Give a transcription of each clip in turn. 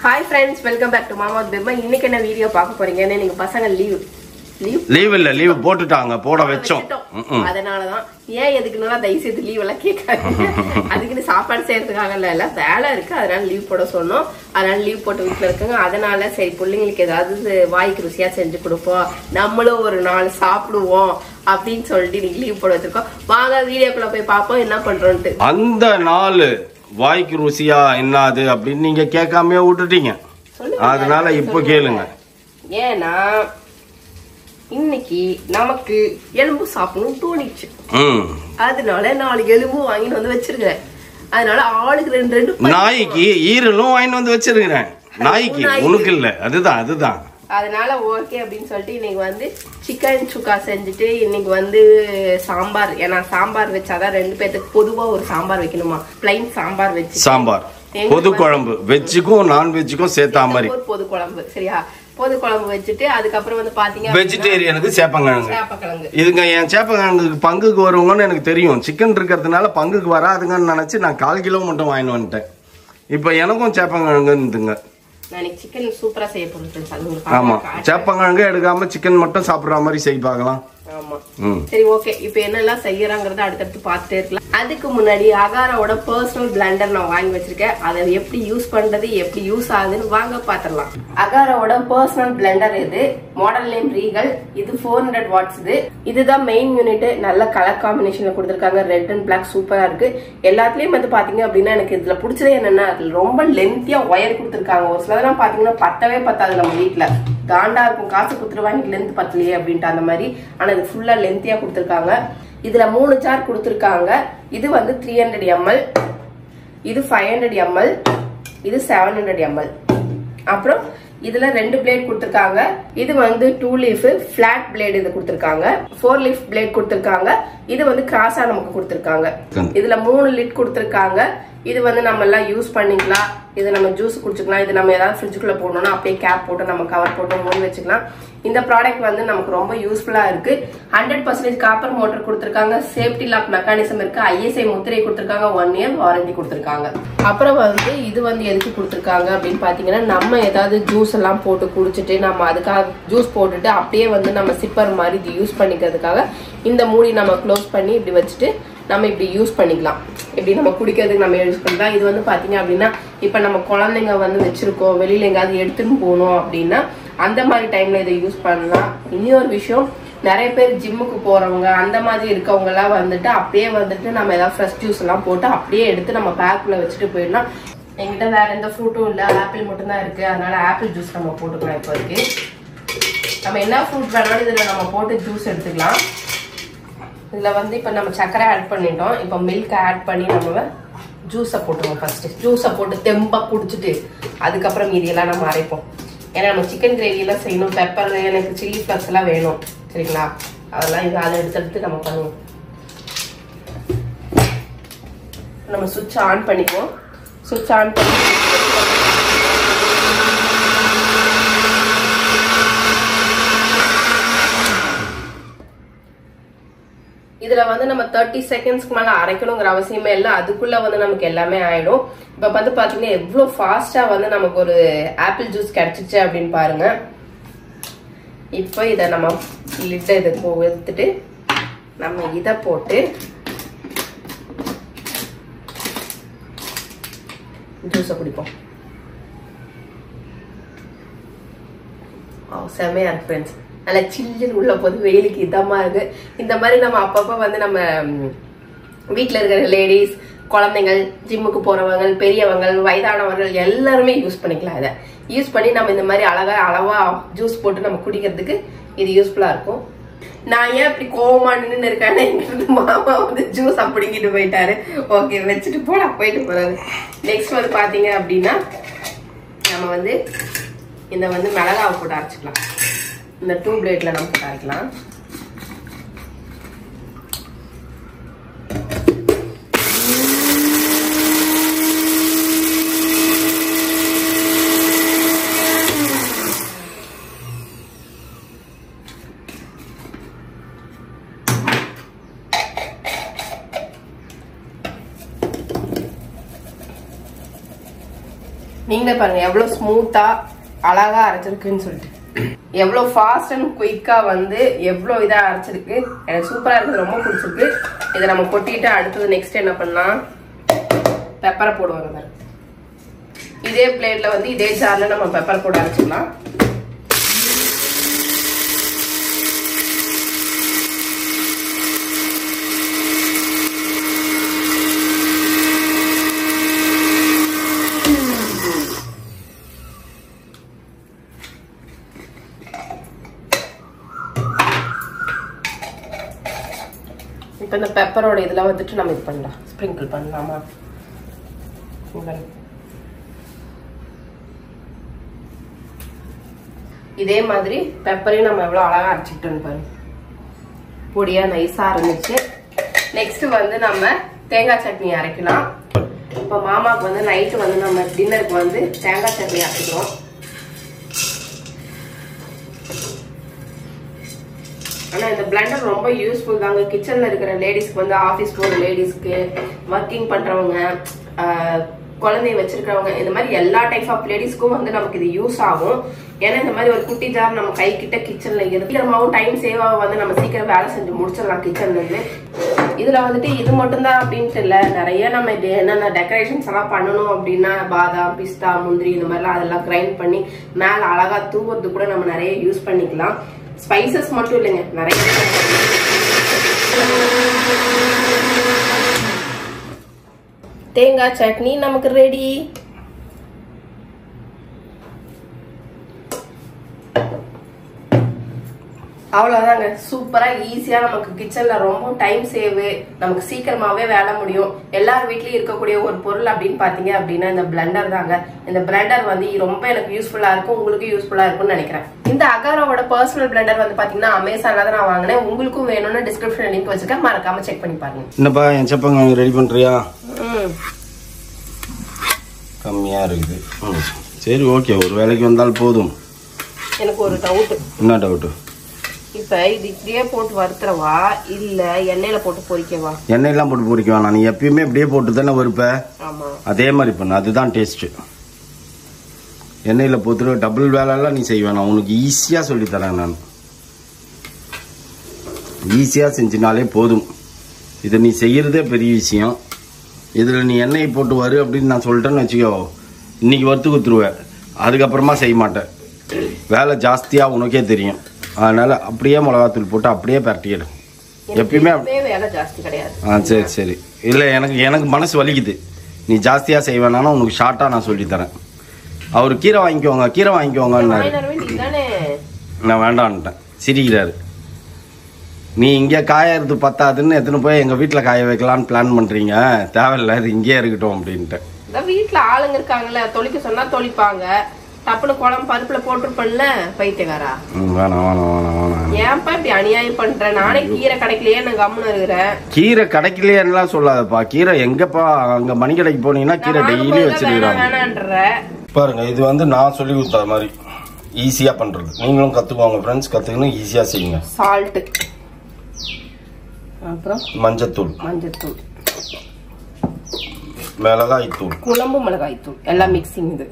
Hi friends, welcome back to Mama Bimba. இன்னைக்கு என்ன video பார்க்க போறீங்கன்னு நீங்க பசங்க லீவ் இல்ல போட்டுட்டாங்க போட வெச்சோம். அதனால தான் ஏன் எதுக்குன்னா தயவு செய்து லீவ் எல்லாம் கேட்காதீங்க. அதுக்குன்னு சாப்பாடு செய்யறதுக்காக இல்ல வேலை இருக்கு அதனால லீவ் போட சொன்னோம். அதனால லீவ் போட்டு வீட்டுல இருக்குங்க. அதனால சரி பிள்ளைங்களுக்கு ஏதாவது வாய்க்கு ருசியா செஞ்சு கொடுப்போம், நம்மளும் ஒரு நாள் சாப்பிடுவோம் அப்படின்னு சொல்லிட்டு இன்னைக்கு லீவ் போட வச்சிருக்கோம். வாங்க வீடியோக்குள்ள போய் பார்ப்போம் என்ன பண்றோம்ட்டு. அந்த நாள் வாய்க்கு ருசியா என்னது அப்படின்னு நீங்க கேட்காம விட்டுட்டீங்க. அதனால இப்ப கேளுங்க. ஏன்னா இன்னைக்கு நமக்கு எலும்பு சாப்பிடணும் தோணிச்சு. அதனால 4 எலும்பு வாங்கிட்டு வந்து வச்சிருக்கேன். அதனால ஆளுக்கு 2 நாய்க்கு ஈரலும் வாங்கிட்டு வந்து வச்சிருக்கிறேன். நாய்க்கு உனக்கு இல்ல. அதுதான் அதனால ஓகே அப்படின்னு சொல்லிட்டு இன்னைக்கு வந்து சிக்கன் சுக்கா செஞ்சுட்டு இன்னைக்கு வந்து சாம்பார். ஏன்னா சாம்பார் வச்சாதான் 2 பேருக்கு பொதுவா ஒரு சாம்பார் வைக்கணுமா. பிளைன் சாம்பார் வச்சு சாம்பார் பொது குழம்பு வெஜ்ஜுக்கும் நான்வெஜ்ஜுக்கும் சேர்த்தா மாதிரி பொது குழம்பு சரியா. பொது குழம்பு வச்சுட்டு அதுக்கப்புறம் வந்து பாத்தீங்க வெஜிடேரியனுக்கு சேப்பங்கிழங்கு. இதுங்க என் சேப்பங்கிழங்குக்கு பங்குக்கு வருவாங்கன்னு எனக்கு தெரியும். சிக்கன் இருக்கிறதுனால பங்குக்கு வராதுங்கன்னு நினைச்சு நான் 1/4 கிலோ மட்டும் வாங்கிட்டு வந்துட்டேன். இப்ப எனக்கும் சேப்பங்கிழங்குங்க. சிக்கன் சூப்பரா செய்ய போறேன். ஆமா சேப்பங்கிழங்கு எடுக்காம சிக்கன் மட்டும் சாப்பிடுற மாதிரி செய்ய பார்க்கலாம். ஆமா சரி ஓகே. இப்ப என்னெல்லாம் செய்யறாங்கறத அடுத்தடுத்து பார்த்துட்டே இருக்கலாம். அதுக்கு முன்னாடி அகாராவோட பர்சனல் பிளெண்டர் நான் வாங்கி வச்சிருக்கேன். அதை எப்படி யூஸ் பண்றது எப்படி யூஸ் ஆகுதுன்னு வாங்க பாத்திரலாம். அகாராவோட பர்சனல் பிளெண்டர் இது. Model name regal. இது 400 வாட்ஸ். இதுதான் மெயின் யூனிட். நல்ல கலர் காம்பினேஷன்ல கொடுத்திருக்காங்க. ரெட் அண்ட் பிளாக் சூப்பரா இருக்கு. எல்லாத்துலயும் வந்து பாத்தீங்க அப்படின்னா எனக்கு இதுல பிடிச்சது என்னன்னா அதுல ரொம்ப லென்த்தியா ஒயர் கொடுத்திருக்காங்க. ஒரு சிலதெல்லாம் பாத்தீங்கன்னா பத்தவே பத்தாது நம்ம வீட்டுல காண்டா இருக்கும். காசு குடுத்துட்டு வாங்கி லென்த் பத்தலையே அப்படின்ட்டு அந்த மாதிரி. ஆனா இது ஃபுல்லா லென்த்தியா கொடுத்திருக்காங்க. இதுல 3 ஜார் கொடுத்திருக்காங்க. இது வந்து 300 ml, இது 500 ml, இது 700 ml. அப்புறம் இதுல 2 பிளேட் கொடுத்திருக்காங்க. இது வந்து 2 லீஃப் பிளாட் பிளேட் இது கொடுத்திருக்காங்க. 4 லீஃப் பிளேட் கொடுத்திருக்காங்க. இது வந்து கிராஸா நமக்கு கொடுத்திருக்காங்க. இதுல 3 லிட் கொடுத்திருக்காங்க. இது வந்து நம்ம எல்லாம் யூஸ் பண்ணிக்கலாம். இது நம்ம ஜூஸ் குடிச்சுக்கலாம். இது நம்ம ஏதாவது ஃப்ரிட்ஜுக்குள்ள போடணும்னா அப்படியே கேப் போட்டு நம்ம கவர் போட்டு மூடி வச்சுக்கலாம். இந்த ப்ராடக்ட் வந்து நமக்கு ரொம்ப யூஸ்ஃபுல்லா இருக்கு. 100% காப்பர் மோட்டர் கொடுத்திருக்காங்க. சேஃப்டி லாக் மெக்கானிசம் இருக்கு. ISI முத்திரை கொடுத்திருக்காங்க. 1 year வாரண்டி கொடுத்திருக்காங்க. அப்புறம் வந்து இது வந்து எதுக்கு கொடுத்திருக்காங்க அப்படின்னு பாத்தீங்கன்னா நம்ம ஏதாவது ஜூஸ் எல்லாம் போட்டு குடிச்சிட்டு நம்ம அதுக்காக ஜூஸ் போட்டுட்டு அப்படியே வந்து நம்ம சிப்பர் மாதிரி இது யூஸ் பண்ணிக்கிறதுக்காக இந்த மூடி நம்ம க்ளோஸ் பண்ணி இப்படி வச்சுட்டு நம்ம இப்படி யூஸ் பண்ணிக்கலாம். இப்படி நம்ம குடிக்கிறதுக்கு நம்ம யூஸ் பண்ணிக்கலாம். இது வந்து பாத்தீங்க அப்படின்னா இப்ப நம்ம குழந்தைங்க வந்து வச்சிருக்கோம், வெளியில எங்காவது எடுத்துன்னு போகணும் அப்படின்னா அந்த மாதிரி டைம்ல இதை யூஸ் பண்ணலாம். இன்னொரு விஷயம், நிறைய பேர் ஜிம்முக்கு போறவங்க அந்த மாதிரி இருக்கவங்க எல்லாம் வந்துட்டு அப்படியே வந்துட்டு நம்ம ஏதாவது ஃப்ரெஷ் ஜூஸ் எல்லாம் போட்டு அப்படியே எடுத்து நம்ம பேக்குள்ள வச்சுட்டு போயிடலாம். என்கிட்ட வேற எந்த ஃப்ரூட்டும் இல்ல, ஆப்பிள் மட்டும் தான் இருக்கு. அதனால ஆப்பிள் ஜூஸ் நம்ம போட்டுக்கலாம். இப்போதைக்கு நம்ம என்ன ஃப்ரூட் வேணாலும் இதுல நம்ம போட்டு ஜூஸ் எடுத்துக்கலாம். இதுல வந்து இப்ப நம்ம சர்க்கரை ஆட் பண்ணிட்டோம். இப்ப மில்க் ஆட் பண்ணி நம்ம ஜூஸை போட்டுருவோம். ஃபர்ஸ்ட் ஜூஸை போட்டு தெம்பா குடிச்சிட்டு அதுக்கப்புறம் மீதியெல்லாம் நம்ம அரைப்போம். ஏன்னா நம்ம சிக்கன் கிரேவி எல்லாம் செய்யணும். பெப்பர் எனக்கு சில்லி ஃபிளக்ஸ் எல்லாம் வேணும் சரிங்களா. அதெல்லாம் இது அதை எடுத்து நம்ம பண்ணுவோம். நம்ம சுவிட்ச் ஆன் பண்ணிக்குவோம். சுவிட்ச் ஆன் பண்ணி இதுல வந்து நம்ம 30 செகண்ட்ஸ்க்கு மேல அரைக்கணுங்கிற அவசியமே இல்லை. அதுக்குள்ள வந்து நமக்கு எல்லாமே ஆயிடும். இப்ப வந்து பாத்தீங்கன்னா எவ்வளவு ஃபாஸ்டா வந்து நமக்கு ஒரு ஆப்பிள் ஜூஸ் கிடைச்சிச்சு அப்படின்னு பாருங்க. இப்ப இத நம்ம லிட்ட இதை எடுத்துட்டு நம்ம இத போட்டு ஜூஸை குடிப்போம். செமையா இருக்கு ஃப்ரெண்ட்ஸ். நல்லா சில்லுன்னு உள்ள போது வெயிலுக்கு இதமா இருக்கு. இந்த மாதிரி நம்ம அப்பப்ப வந்து நம்ம வீட்டுல இருக்கிற லேடிஸ், குழந்தைகள், ஜிம்முக்கு போறவங்க, பெரியவங்க, வயதானவர்கள் எல்லாருமே யூஸ் பண்ணிக்கலாம். இதை யூஸ் பண்ணி நம்ம இந்த மாதிரி அளவா ஜூஸ் போட்டு நம்ம குடிக்கிறதுக்கு இது யூஸ்ஃபுல்லா இருக்கும். நான் ஏன் இப்படி கோவமா நின்று இருக்கேன்னா எங்க மாமா வந்து ஜூஸ் அப்படிங்கிட்டு போயிட்டாரு. ஓகே வச்சுட்டு போயிட்டு போறாரு. நெக்ஸ்ட் வந்து பாத்தீங்க அப்படின்னா நம்ம வந்து இந்த வந்து மிளகாவை போட்டு அரைச்சிக்கலாம். இந்த 2 பிளேட்ல நம்ம போட்டு அரைக்கலாம். நீங்க நீங்களே பாருங்க எவ்வளவு ஸ்மூத்தா அழகா அரைச்சிருக்குன்னு சொல்லிட்டு, எவ்வளவு ஃபாஸ்ட் அண்ட் குயிக்கா வந்து எவ்வளவு இதா அரைச்சிருக்கு. எனக்கு சூப்பரா இருக்குது, ரொம்ப பிடிச்சிருக்கு. இதை நம்ம கொட்டிட்டு அடுத்தது நெக்ஸ்ட் என்ன பண்ணலாம், பெப்பரை போடுவாங்க. இதே பிளேட்ல வந்து இதே ஜார்ல நம்ம பெப்பர் போட்டு அரைச்சிடலாம். இப்போ இந்த பெப்பரோட இதெல்லாம் வந்துட்டு நம்ம இது பண்ணலாம், ஸ்ப்ரிங்கிள் பண்ணலாமா. இதே மாதிரி பெப்பரையும் நம்ம எவ்வளவு அழகா அரைச்சிட்டோம்னு பாருங்க, பொடியா நைஸா இருந்துச்சு. நெக்ஸ்ட் வந்து நம்ம தேங்காய் சட்னி அரைக்கலாம். இப்போ மாமாவுக்கு வந்து நைட்டு வந்து நம்ம டின்னருக்கு வந்து தேங்காய் சட்னி அரைக்கிறோம். ஆனா இந்த பிளெண்டர் ரொம்ப யூஸ்ஃபுல் தாங்க. கிச்சன்ல இருக்கிற லேடிஸ்க்கு வந்து, ஆபீஸ் போற லேடிஸ்க்கு, ஒர்க்கிங் பண்றவங்க, குழந்தைய வச்சிருக்கிறவங்க, இந்த மாதிரி எல்லா டைப் ஆஃப் லேடிஸ்க்கும் வந்து நமக்கு இது யூஸ் ஆகும். ஏன்னா இந்த மாதிரி ஒரு குட்டி ஜார் நம்ம கை கிட்ட கிச்சன்ல இருக்கு, சீக்கிரமாவும் டைம் சேவ் ஆக வந்து நம்ம சீக்கிரம் வேலை செஞ்சு முடிச்சிடலாம் கிச்சன்ல இருந்து. இதுல வந்துட்டு இது மட்டும்தான் அப்படின்ட்டு இல்ல, நிறைய நம்ம இது என்னென்ன டெக்கரேஷன்ஸ் எல்லாம் பண்ணணும் அப்படின்னா பாதாம், பிஸ்தா, முந்திரி இந்த மாதிரிலாம் அதெல்லாம் கிரைண்ட் பண்ணி மேல அழகா தூவுறது கூட நம்ம நிறைய யூஸ் பண்ணிக்கலாம். ஸ்பைசஸ் மட்டும் இல்லைங்க, நிறைய. தேங்காய் சட்னி நமக்கு ரெடி. அவ்வளவுதாங்க, சூப்பரா ஈஸியா நமக்கு கிச்சன்ல ரொம்ப டைம் சேவ், நமக்கு சீக்கிரமாவே வேலை முடியும். எல்லார் வீட்லயும் இருக்கக்கூடிய ஒரு பொருள் அப்படின்னு பாத்தீங்க அப்படின்னா இந்த பிளெண்டர் தாங்க. இந்த பிளெண்டர் வந்து ரொம்ப எனக்கு யூஸ்ஃபுல்லா இருக்கும், உங்களுக்கு யூஸ்ஃபுல்லா இருக்கும்னு நினைக்கிறேன். இந்த அகாராவோட பர்சனல் பிளெண்டர் வந்து பாத்தீங்கன்னா அமேசான்ல தான் நான் வாங்கினேன். உங்களுக்கும் வேணும்னு டிஸ்கிரிப்ஷன்ல லிங்க் வச்சிருக்கேன், மறக்காம செக் பண்ணி பாருங்க. என்னப்பா என் சப்பங்க ரெடி பண்றியா? கம்மியா இருக்குது. சரி ஓகே, ஒரு வேலைக்கு வந்தால் போதும். எனக்கு ஒரு டவுட். என்ன டவுட்? இப்ப இது இப்படியே போட்டு வறுத்துறவா இல்ல எண்ணெயில போட்டு பொரிக்கவா? எண்ணெயெல்லாம் போட்டு பொரிக்கவா? நீ எப்பயுமே இப்படியே போட்டு தானே வறுப்ப, அதே மாதிரி பண்ணு, அதுதான் டேஸ்ட். எண்ணெயில போட்டு டபுள் வேலை எல்லாம் நீ செய்வேன், நான் உனக்கு ஈஸியா சொல்லி தரேன். நான் ஈஸியா செஞ்சினாலே போதும். இதை நீ செய்யறதே பெரிய விஷயம். இதுல நீ எண்ணெயை போட்டு வரு அப்படின்னு நான் சொல்லிட்டேன்னு வச்சுக்கோ, இன்னைக்கு வறுத்து குத்துருவேன், அதுக்கப்புறமா செய்ய மாட்டேன். வேலை ஜாஸ்தியா உனக்கே தெரியும். அதனால அப்படியே மிளகாத்தூள் போட்டு அப்படியே பரட்டிடும். எப்பயுமே வேலை ஜாஸ்தி கிடையாது. சரி சரி. இல்ல எனக்கு மனசு வலிக்குது, நீ ஜாஸ்தியா செய்வேனா உனக்கு ஷார்ட்டா நான் சொல்லி தரேன். அவரு கீரை வாங்கிக்கோங்கன்னாரு, நான் வேண்டான்ட்டேன். சிரிக்கிறாரு. நீ இங்க காயறது பத்தாதுன்னு எத்தனை போய் எங்க வீட்டுல காய வைக்கலான்னு பிளான் பண்றீங்க, தேவையில்ல, இது இங்கே இருக்கட்டும் அப்படின்ட்டு. வீட்டுல ஆளுங்க இருக்காங்கல்ல, தொளிக்க சொன்னா தொளிப்பாங்க. டப்புனு குழம்பு பருப்புல போட்டுருப்பேன்ல பைத்தியக்காரா. ஏன்ப்பா இப்படி அநியாயம் பண்ற? நானே கீரை கிடைக்கலையே நான் கம்முன்னு இருக்கிறேன். கீரை கிடைக்கலையெல்லாம் சொல்லாதப்பா, கீரை எங்கப்பா, அங்க மணி கடைக்கு போனீங்கன்னா கீரை டெய்லி வச்சிருக்காங்க. பாருங்க, இது வந்து நான் சொல்லி கொடுத்த மாதிரி ஈஸியா பண்றது. நீங்களும் கத்துக்கோங்க ஃப்ரெண்ட்ஸ், கத்துக்கணும், ஈஸியா செய்யுங்க. சால்ட், அப்புறம் மஞ்சத்தூள், மிளகாய் தூள், குழம்பு மிளகாய் தூள் எல்லாம் மிக்சிங். இது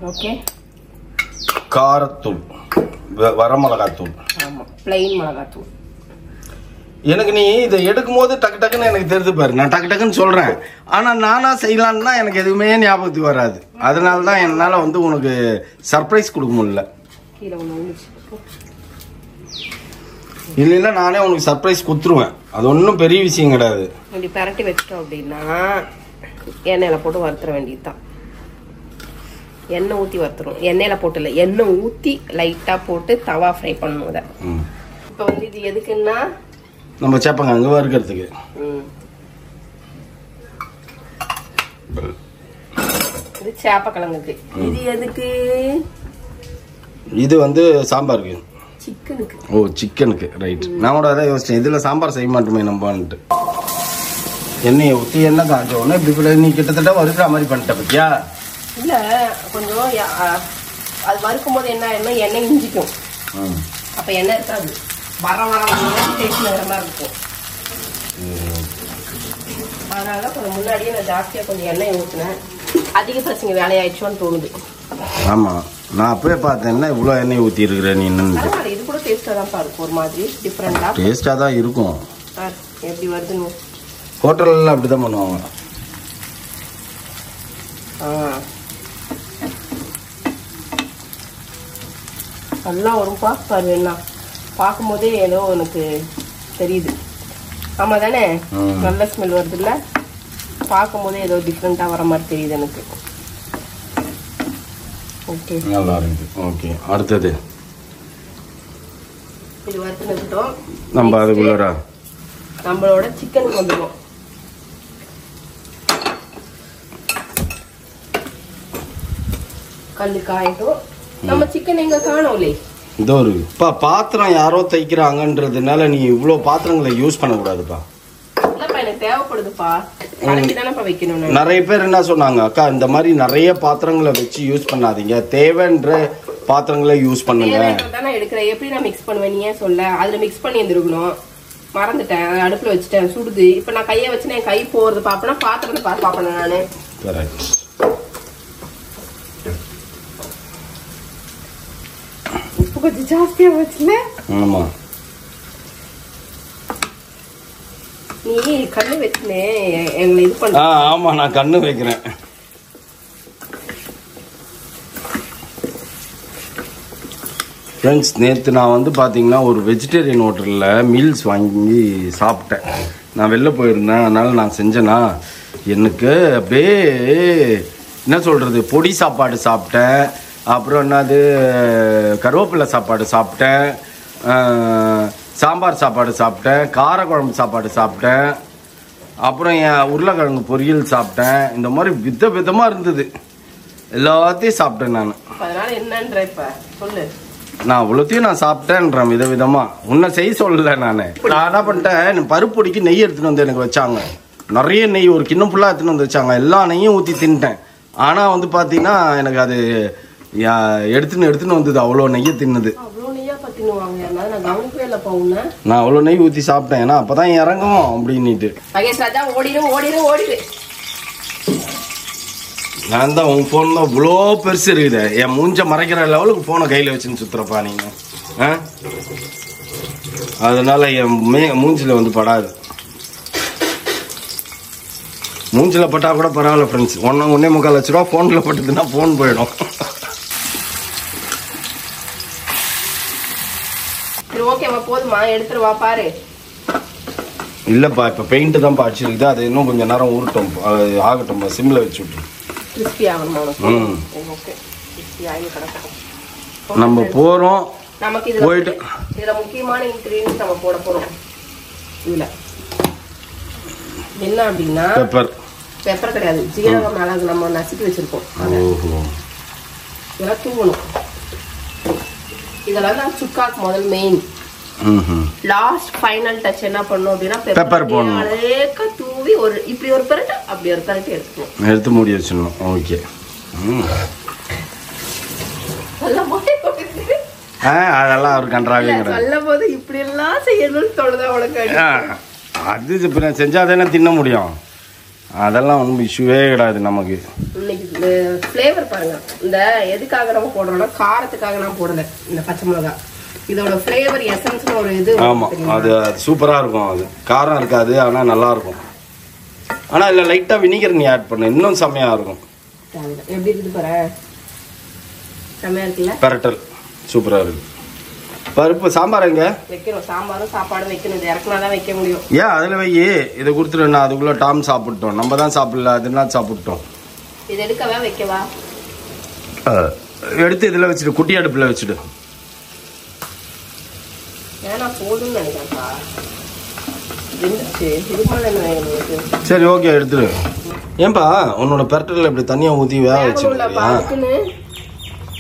ஓகே. காரத்தூள், வரமிளகாத்தூள், ஆமா பிளைன் மிளகாத்தூள். எனக்கு நீ இதை எடுக்கும் போது டக்கு டக்குன்னு எனக்கு தெரிஞ்சு பாரு, நான் டக்கு டக்குன்னு சொல்றேன். ஆனா நானா செய்யலான்னா எனக்கு எதுவுமே ஞாபகத்துக்கு வராது. அதனாலதான் என்னால வந்து உனக்கு சர்ப்ரைஸ் கொடுக்க முடியல. இல்ல நானே உனக்கு சர்ப்ரைஸ் கொடுத்துருவேன், அது ஒன்றும் பெரிய விஷயம் கிடையாது. இப்படி பரட்டி வச்சிட்டோம் அப்படின்னா எண்ணெயில போட்டு வறுத்துற வேண்டியதுதான். எண்ணெய் ஊத்தி வறுத்துரும், எண்ணெயில போட்டு இல்ல, எண்ணெய் ஊத்தி லைட்டா போட்டு தவா ஃப்ரை பண்ணணும். இதை இப்ப வந்து இது எதுக்குன்னா நம்ம சேப்பங்கிழங்கு வறுக்கிறதுக்கு. இது சேப்பக்கிழங்குக்கு. இது எதுக்கு? இது வந்து சாம்பாருக்கு, சிக்கனுக்கு. ஓ சிக்கனுக்கு, ரைட். நான் கூட அதான் யோசிச்சேன், இதுல சாம்பார் செய்ய மாட்டோமே நம்மன்ட்டு. எண்ணெயை ஊற்றி எண்ணெய் காய்ச்ச உடனே இப்படி நீ கிட்டத்தட்ட வறுக்கிற மாதிரி பண்ணிட்ட பத்தியா? இல்ல கொஞ்சம் அது வறுக்கும் போது என்ன ஆயிடும், எண்ணெய் இஞ்சிக்கும். அப்ப எண்ணெய் இருக்காது, வர டேஸ்ட் வேற மாதிரி இருக்கும். அதனால கொஞ்சம் முன்னாடியே நான் ஜாஸ்தியா கொஞ்சம் எண்ணெய் ஊற்றினேன். அதிக பசங்க வேலையாயிடுச்சோன்னு தோணுது. ஆமா, நான் அப்பவே பார்த்தேன் என்ன இவ்வளோ எண்ணெய் ஊற்றி இருக்கிற நீ என்னன்னு. இது கூட டேஸ்டா தான் இருக்கும், ஒரு மாதிரி டிஃப்ரெண்டா டேஸ்டா தான் இருக்கும். எப்படி வருதுன்னு ஹோட்டல்லாம் அப்படிதான் பண்ணுவாங்க. நல்லா வரும்பா பாரு, என்ன பார்க்கும் போதே ஏதோ எனக்கு தெரியுது. ஆமா தானே, நல்ல ஸ்மெல் வருது இல்ல, பார்க்கும் போதே ஏதோ டிஃப்ரெண்டா வர மாதிரி தெரியுது எனக்கு. ஓகே, நல்லா இருக்கு. ஓகே, அடுத்தது இது வறுத்து நிறுத்தோம். நம்ம அதுக்குள்ளரா நம்மளோட சிக்கனுக்கு வந்துடும். கல்லு காயட்டும். நம்ம சிக்கன் எங்க காணோம்லே, இதோ இருக்குப்பா. பாத்திரம் யாரோ தைக்கிறாங்கன்றதுனால நீ இவ்வளோ பாத்திரங்களை யூஸ் பண்ணக்கூடாதுப்பா. இல்லப்பா எனக்கு தேவைப்படுதுப்பா, கலக்கி தானப்பா வைக்கணும். நிறைய பேர் என்ன சொன்னாங்க, அக்கா இந்த மாதிரி நிறைய பாத்திரங்களை வச்சு யூஸ் பண்ணாதீங்க, தேவைன்ற பாத்திரங்களை யூஸ் பண்ணுங்க. எடுக்கிறேன் எப்படி நான் மிக்ஸ் பண்ணுவேன், நீ ஏன் சொல்ல? அதுல மிக்ஸ் பண்ணி இருந்திருக்கணும், மறந்துட்டேன். அடுப்புல வச்சுட்டேன், சுடுது. இப்ப நான் கையை வச்சுனா என் கை போறது பாப்பேன்னா பாத்திரத்தை பார்த்து பாப்பேன் நானு. உப்பு கொஞ்சம் ஜாஸ்தியா வச்சுல. ஆமா, நீ கண்ணு வச்சுனே எங்களை இது பண்ண. ஆமா, நான் கண்ணு வைக்கிறேன். ஃப்ரெண்ட்ஸ், நேற்று நான் வந்து பார்த்தீங்கன்னா ஒரு வெஜிடேரியன் ஹோட்டலில் மீல்ஸ் வாங்கி சாப்பிட்டேன். நான் வெளில போயிருந்தேன், அதனால் நான் செஞ்சேன்னா எனக்கு அப்படியே என்ன சொல்கிறது, பொடி சாப்பாடு சாப்பிட்டேன், அப்புறம் என்னது கருவேப்பிலை சாப்பாடு சாப்பிட்டேன், சாம்பார் சாப்பாடு சாப்பிட்டேன், காரக்குழம்பு சாப்பாடு சாப்பிட்டேன், அப்புறம் என் உருளைக்கிழங்கு பொரியல் சாப்பிட்டேன். இந்த மாதிரி விதமாக இருந்தது, எல்லாத்தையும் சாப்பிட்டேன் நான். அதனால என்னன்ற இப்ப சொல்லு. நான் அவ்வளோத்தையும் நான் சாப்பிட்டேன்றேன் விதவிதமா. உன்னை செய்ய சொல்லல. நான் என்ன பண்ணிட்டேன், பருப்பொடிக்கு நெய் எடுத்துன்னு வந்து எனக்கு வச்சாங்க. நிறைய நெய், ஒரு கிண்ணம் ஃபுல்லாக எடுத்துன்னு வந்து வச்சாங்க. எல்லா நெய்யும் ஊற்றி தின்ட்டேன். ஆனால் வந்து பார்த்தீங்கன்னா எனக்கு அது எடுத்துன்னு வந்தது, அவ்வளோ நெய்யை தின்னுது. நான் அவ்வளோ நெய் ஊற்றி சாப்பிட்டேன், ஏன்னா அப்பதான் இறங்கும் அப்படின்னுட்டு. நான் தான் உன் ஃபோன் தான் இவ்வளோ பெருசு இருக்குது, என் மூஞ்ச மறைக்கிற லெவலுக்கு ஃபோனை கையில் வச்சுன்னு சுற்றுறப்பா நீங்கள். அதனால என் மூஞ்சில் வந்து படாது. மூஞ்சில் பட்டால் கூட பரவாயில்ல ஃப்ரெண்ட்ஸ். 1.25 லட்ச ரூபா ஃபோனில் பட்டதுன்னா ஃபோன் போயிடும். போதுமா, எடுத்துருவா பாரு. இல்லைப்பா, இப்போ பெயிண்ட் தான் அடிச்சிருக்குது, அது இன்னும் கொஞ்சம் நேரம் ஊறட்டும், ஆகட்டும், சிம்மில் வச்சு விட்டு. நம்ம போறோம், போயிட்டு இதுல முக்கியமான இன்கிரீடியன்ஸ் நம்ம போட போறோம். இதுல என்ன அப்படின்னா பெப்பர் கிடையாது, ஜீரகம், மிளகு நம்ம நசுக்கி வச்சிருக்கோம். இதெல்லாம் தூவணும். இதெல்லாம் தான் சுக்காக்கு முதல் மெயின். லாஸ்ட் ஃபைனல் டச் என்ன பண்ணணும் அப்படின்னா பெப்பர் போடணும். அழகா தூவி ஒரு இப்படி ஒரு பரட்டு அப்படி ஒரு பரட்டு எடுத்துக்கணும், எடுத்து மூடி வச்சிடணும். ஓகே, அதெல்லாம் அவர் கன்றாவே சொல்லும் போது இப்படி எல்லாம் செய்யணும்னு தோணுதா உனக்கு? அது இப்ப செஞ்சாதானே தின்ன முடியும், அதெல்லாம் ஒன்றும் இஷ்யூவே கிடையாது நமக்கு. இன்னைக்கு ஃப்ளேவர் பாருங்க, இந்த எதுக்காக நம்ம போடுறோம்னா காரத்துக்காக நான் போடல. இந்த பச்சை மிளகா இதோட ஃப்ளேவர் எசன்ஸ்னு ஒரு இது. ஆமா, அது சூப்பரா இருக்கும். அது காரம் இருக்காது, ஆனா நல்லா இருக்கும். ஆனா இல்ல லைட்டா வினிகர் நீ ஆட் பண்ணு, இன்னும் செமையா இருக்கும். எப்படி இருக்குது பாரு, செமையா இருக்குல்ல? பெரட்டல் சூப்பரா இருக்கு. பருப்பு சாம்பார் எங்க வைக்கணும்? சாம்பாரும் சாப்பாடும் வைக்கணும், இது இறக்குனாதான் வைக்க முடியும். ஏன் அதுல வை, இதை கொடுத்துருன்னா அதுக்குள்ள டாம் சாப்பிட்டோம், நம்ம தான் சாப்பிடல, அதுனா சாப்பிட்டோம். இது எடுக்கவா வைக்கவா? எடுத்து இதுல வச்சுட்டு, குட்டி அடுப்புல வச்சுட்டு. ஏன்னா போதும்னு நினைக்கிறேன்ப்பா. சரி ஓகே, எடுத்துரு. ஏன்பா உன்னோட பெரட்டல் இப்படி தண்ணியா ஊத்தி வேக வச்சு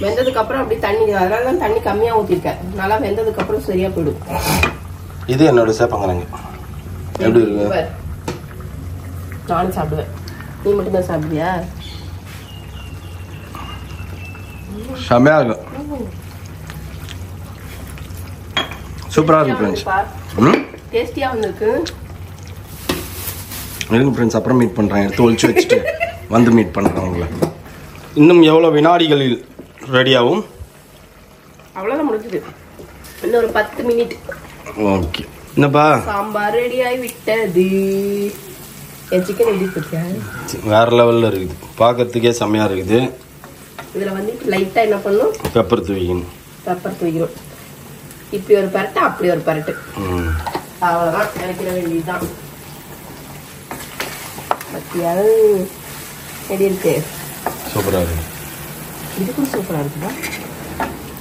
வெந்ததுக்கு அப்புறம் அப்படி தண்ணி, அதனால தான் தண்ணி கம்மியா ஊத்திருக்கேன். நல்லா வெந்ததுக்கு அப்புறம் சரியா போயிடும். இது என்னோட சேப்பங்கிழங்கு எப்படி இருக்கு? நானும் சாப்பிடுவேன். நீ மட்டும் தான் சாப்பிடுவியா? செமையா இருக்கும், சூப்பரா இருக்கு ஃப்ரெண்ட்ஸ். டேஸ்டியா வந்திருக்கு. இருங்க ஃப்ரெண்ட்ஸ், அப்புறம் மீட் பண்றேன். எடுத்து ஒளிச்சு வச்சுட்டு வந்து மீட் பண்ணுறேன் உங்களை. இன்னும் எவ்வளோ வினாடிகளில் ரெடியாகும்? அவ்வளோதான் முடிஞ்சுது. இன்னும் ஒரு 10 மினிட். ஓகே. என்னப்பா சாம்பார் ரெடி ஆகி விட்டது. என் சிக்கன் எப்படி போச்சா? வேற லெவலில் இருக்குது, பார்க்கறதுக்கே செம்மையாக இருக்குது. இதில் வந்து லைட்டாக என்ன பண்ணணும், பெப்பர் தூவிக்கணும். பெப்பர் தூவிக்கணும். இப்படி ஒரு பரட்டு அப்படி ஒரு பரட்டு, அவ்வளோதான். நினைக்கிற வேண்டியதுதான். பத்தியாவது எப்படி இருக்கு? சூப்பராக இருக்கு. இது கூட சூப்பராக இருக்குதா?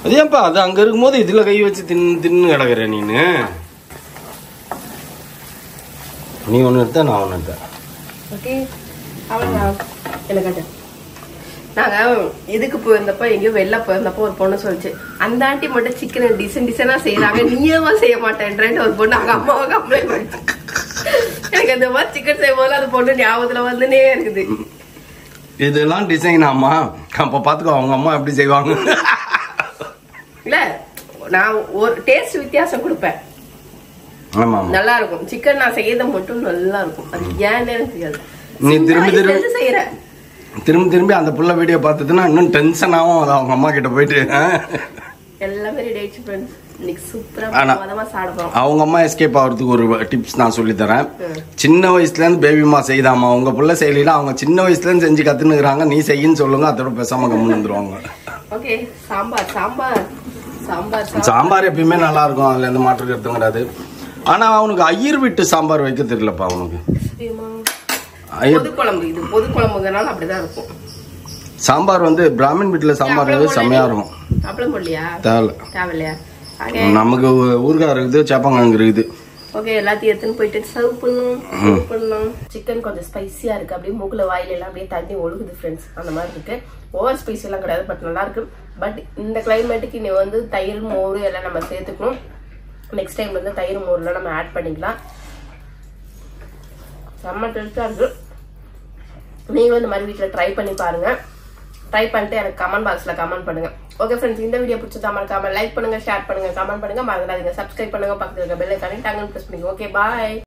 அது ஏன்ப்பா அது அங்கே இருக்கும்போது இதில் கை வச்சு தின்னு கிடக்குற நீ ஒன்று எடுத்த நான் ஒன்று எடுத்தேன். ஓகே அவ்வளோதான். எனக்கு நாங்கள் இதுக்கு போயிருந்தப்போ எங்கேயோ வெளில போயிருந்தப்போ ஒரு பொண்ணு சொல்லிச்சு, அந்த ஆண்டி மட்டும் சிக்கனை டிசைனாக செய்யறாங்க, நீயேவா செய்ய மாட்டேன்றேன்னு ஒரு பொண்ணு அவங்க அம்மாவை கம்ப்ளைண்ட் பண்ணிட்டு. எனக்கு அந்த மாதிரி சிக்கன் செய்யும் போது அது பொண்ணு ஞாபகத்தில் வந்துனே இருக்குது. இதெல்லாம் டிசைன் ஆமா, அப்போ பார்த்துக்கோ அவங்க அம்மா எப்படி செய்வாங்க. இல்ல நான் ஒரு டேஸ்ட் வித்தியாசம் கொடுப்பேன், நல்லா இருக்கும். சிக்கன் நான் செய்யறது மட்டும் நல்லா இருக்கும். அது ஏன்னு எனக்கு தெரியாது. நீ திரும்பி செய்யறேன், திரும்பி அந்த புள்ள வீடியோ பார்த்ததுன்னா இன்னும் டென்ஷன் ஆகும். அது அவங்க அம்மா கிட்ட போயிட்டு எல்லாமே ரெடி ஆயிடுச்சு ஃப்ரெண்ட்ஸ். இன்னைக்கு சூப்பரா மதமா சாப்பிடுறோம். அவங்க அம்மா எஸ்கேப் ஆகிறதுக்கு ஒரு டிப்ஸ் நான் சொல்லி தரேன். சின்ன வயசுல இருந்து பேபிமா செய்தாமா, உங்க புள்ள செய்யலாம், அவங்க சின்ன வயசுல இருந்து செஞ்சு கத்துனுக்குறாங்க, நீ செய்யின்னு சொல்லுங்க, அதோட பேசாம கம்முன்னு வந்துருவாங்க. ஓகே. சாம்பார் சாம்பார் சாம்பார் சாம்பார் எப்பயுமே நல்லா இருக்கும், அதுல எந்த மாற்றம் கருத்தும் கிடையாது. ஆனா அவனுக்கு ஐயர் வீட்டு சாம்பார் வைக்க தெரியலப்பா அவனுக்கு. பொது குழம்பு, இது பொது குழம்புங்கனால அப்படிதான் இருக்கும். சாம்பார் வந்து பிராமின் வீட்டுல சாம்பார் செம்மையா இருக்கும். அப்பளம் போடலையா? தேவையில்லையா? நமக்கு ஊறுகாய் இருக்குது, சேப்பங்கிழங்கு இருக்குது. ஓகே, எல்லாத்தையும் எடுத்துன்னு போயிட்டு சர்வ் பண்ணலாம். சிக்கன் கொஞ்சம் ஸ்பைசியா இருக்கு, அப்படியே மூக்குல வாயில எல்லாம் அப்படியே தண்ணி ஒழுகுது ஃப்ரெண்ட்ஸ். அந்த மாதிரி இருக்கு. ஓவர் ஸ்பைசி எல்லாம் கிடையாது, பட் நல்லா இருக்கு. பட் இந்த கிளைமேட்டுக்கு நீ வந்து தயிர் மோர் எல்லாம் நம்ம சேர்த்துக்கணும். நெக்ஸ்ட் டைம் வந்து தயிர் மோர்லாம் நம்ம ஆட் பண்ணிக்கலாம். செம்ம டேஸ்டா இருக்கு. நீங்களும் இந்த மாதிரி வீட்டில் ட்ரை பண்ணி பாருங்க. ட்ரை பண்ணிட்டு எனக்கு கமெண்ட் பாக்ஸ்ல கமெண்ட் பண்ணுங்க. ஓகே ஃப்ரெண்ட்ஸ், இந்த வீடியோ பிடிச்சதா மறக்காம லைக் பண்ணுங்க, ஷேர் பண்ணுங்க, கமெண்ட் பண்ணுங்க, மறந்துடாதீங்க. சப்ஸ்கிரைப் பண்ணுங்க, பக்கத்துல இருக்க பெல் ஐகானை டங்குன்னு பிரஸ் பண்ணுங்க. ஓகே, பாய்.